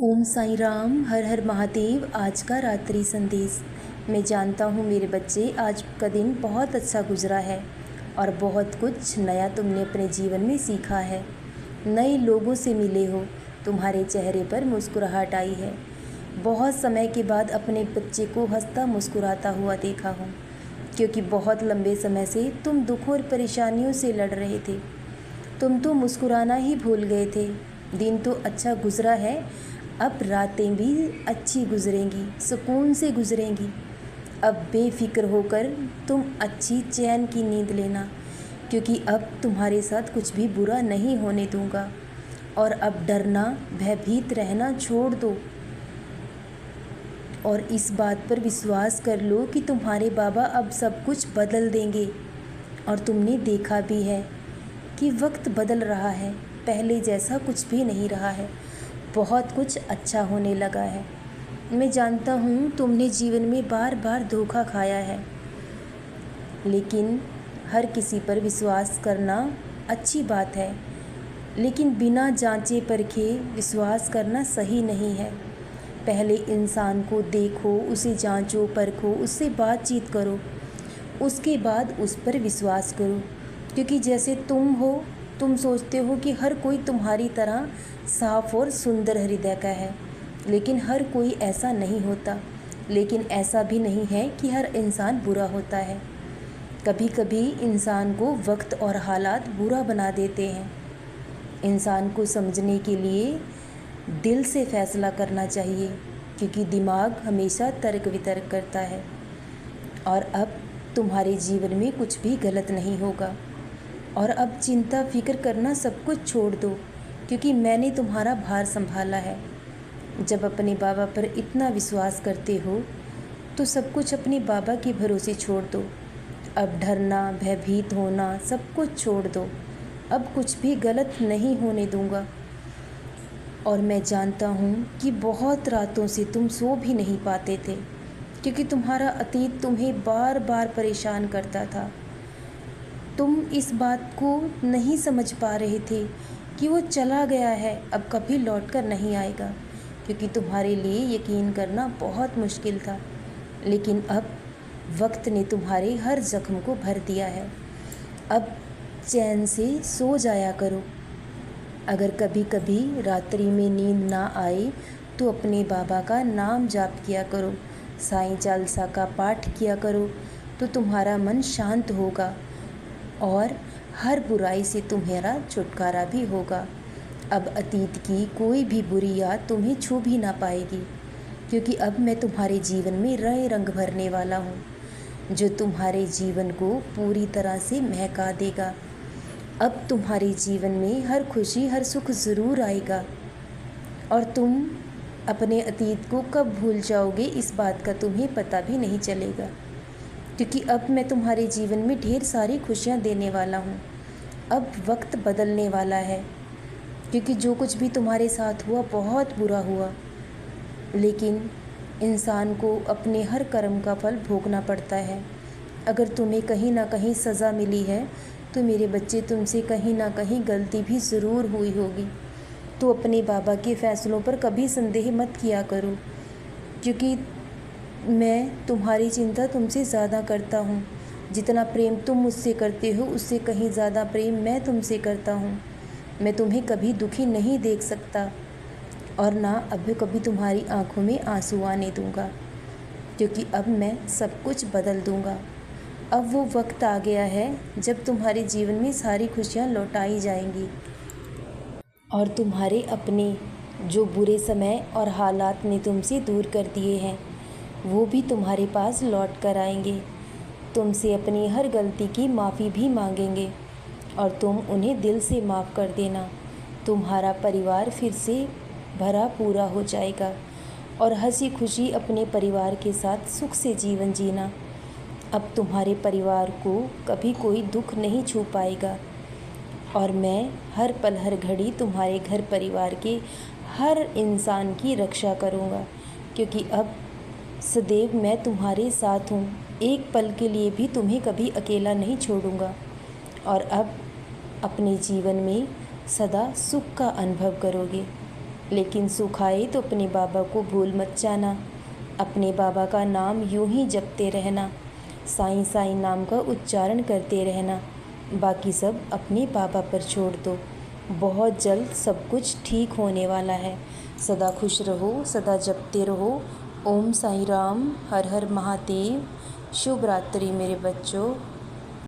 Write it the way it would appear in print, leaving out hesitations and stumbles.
ओम साईं राम, हर हर महादेव। आज का रात्रि संदेश। मैं जानता हूँ मेरे बच्चे, आज का दिन बहुत अच्छा गुजरा है और बहुत कुछ नया तुमने अपने जीवन में सीखा है। नए लोगों से मिले हो, तुम्हारे चेहरे पर मुस्कुराहट आई है। बहुत समय के बाद अपने बच्चे को हंसता मुस्कुराता हुआ देखा हूँ, क्योंकि बहुत लंबे समय से तुम दुख और परेशानियों से लड़ रहे थे। तुम तो मुस्कुराना ही भूल गए थे। दिन तो अच्छा गुजरा है, अब रातें भी अच्छी गुजरेंगी, सुकून से गुजरेंगी। अब बेफिक्र होकर तुम अच्छी चैन की नींद लेना, क्योंकि अब तुम्हारे साथ कुछ भी बुरा नहीं होने दूंगा। और अब डरना, भयभीत रहना छोड़ दो और इस बात पर विश्वास कर लो कि तुम्हारे बाबा अब सब कुछ बदल देंगे। और तुमने देखा भी है कि वक्त बदल रहा है, पहले जैसा कुछ भी नहीं रहा है, बहुत कुछ अच्छा होने लगा है। मैं जानता हूँ तुमने जीवन में बार बार धोखा खाया है, लेकिन हर किसी पर विश्वास करना अच्छी बात है, लेकिन बिना जांचे परखे विश्वास करना सही नहीं है। पहले इंसान को देखो, उसे जांचो परखो, उससे बातचीत करो, उसके बाद उस पर विश्वास करो। क्योंकि जैसे तुम हो, तुम सोचते हो कि हर कोई तुम्हारी तरह साफ और सुंदर हृदय का है, लेकिन हर कोई ऐसा नहीं होता। लेकिन ऐसा भी नहीं है कि हर इंसान बुरा होता है। कभी कभी इंसान को वक्त और हालात बुरा बना देते हैं। इंसान को समझने के लिए दिल से फैसला करना चाहिए, क्योंकि दिमाग हमेशा तर्क वितर्क करता है। और अब तुम्हारे जीवन में कुछ भी गलत नहीं होगा। और अब चिंता फिक्र करना सब कुछ छोड़ दो, क्योंकि मैंने तुम्हारा भार संभाला है। जब अपने बाबा पर इतना विश्वास करते हो तो सब कुछ अपने बाबा के भरोसे छोड़ दो। अब डरना, भयभीत होना सब कुछ छोड़ दो। अब कुछ भी गलत नहीं होने दूंगा। और मैं जानता हूँ कि बहुत रातों से तुम सो भी नहीं पाते थे, क्योंकि तुम्हारा अतीत तुम्हें बार बार परेशान करता था। तुम इस बात को नहीं समझ पा रहे थे कि वो चला गया है, अब कभी लौट कर नहीं आएगा, क्योंकि तुम्हारे लिए यकीन करना बहुत मुश्किल था। लेकिन अब वक्त ने तुम्हारे हर जख्म को भर दिया है। अब चैन से सो जाया करो। अगर कभी कभी रात्रि में नींद ना आए तो अपने बाबा का नाम जाप किया करो, साईं चालीसा का पाठ किया करो, तो तुम्हारा मन शांत होगा और हर बुराई से तुम्हारा छुटकारा भी होगा। अब अतीत की कोई भी बुरी याद तुम्हें छू भी ना पाएगी, क्योंकि अब मैं तुम्हारे जीवन में नए रंग भरने वाला हूँ, जो तुम्हारे जीवन को पूरी तरह से महका देगा। अब तुम्हारे जीवन में हर खुशी, हर सुख ज़रूर आएगा, और तुम अपने अतीत को कब भूल जाओगे इस बात का तुम्हें पता भी नहीं चलेगा, क्योंकि अब मैं तुम्हारे जीवन में ढेर सारी खुशियाँ देने वाला हूँ। अब वक्त बदलने वाला है, क्योंकि जो कुछ भी तुम्हारे साथ हुआ बहुत बुरा हुआ, लेकिन इंसान को अपने हर कर्म का फल भोगना पड़ता है। अगर तुम्हें कहीं ना कहीं सज़ा मिली है तो मेरे बच्चे, तुमसे कहीं ना कहीं गलती भी ज़रूर हुई होगी। तो अपने बाबा के फ़ैसलों पर कभी संदेह मत किया करो, क्योंकि मैं तुम्हारी चिंता तुमसे ज़्यादा करता हूँ। जितना प्रेम तुम मुझसे करते हो, उससे कहीं ज़्यादा प्रेम मैं तुमसे करता हूँ। मैं तुम्हें कभी दुखी नहीं देख सकता, और ना अब कभी तुम्हारी आंखों में आंसू आने दूंगा, क्योंकि अब मैं सब कुछ बदल दूंगा। अब वो वक्त आ गया है जब तुम्हारे जीवन में सारी खुशियाँ लौटाई जाएंगी, और तुम्हारे अपने जो बुरे समय और हालात ने तुमसे दूर कर दिए हैं, वो भी तुम्हारे पास लौट कर आएंगे। तुमसे अपनी हर गलती की माफ़ी भी मांगेंगे, और तुम उन्हें दिल से माफ़ कर देना। तुम्हारा परिवार फिर से भरा पूरा हो जाएगा, और हंसी खुशी अपने परिवार के साथ सुख से जीवन जीना। अब तुम्हारे परिवार को कभी कोई दुख नहीं छू पाएगा, और मैं हर पल हर घड़ी तुम्हारे घर परिवार के हर इंसान की रक्षा करूँगा, क्योंकि अब सदैव मैं तुम्हारे साथ हूँ। एक पल के लिए भी तुम्हें कभी अकेला नहीं छोड़ूंगा। और अब अपने जीवन में सदा सुख का अनुभव करोगे। लेकिन सुख आए तो अपने बाबा को भूल मत जाना। अपने बाबा का नाम यूं ही जपते रहना, साईं साईं नाम का उच्चारण करते रहना। बाकी सब अपने बाबा पर छोड़ दो। बहुत जल्द सब कुछ ठीक होने वाला है। सदा खुश रहो, सदा जपते रहो। ओम साईं राम, हर हर महादेव। शुभ रात्रि मेरे बच्चों।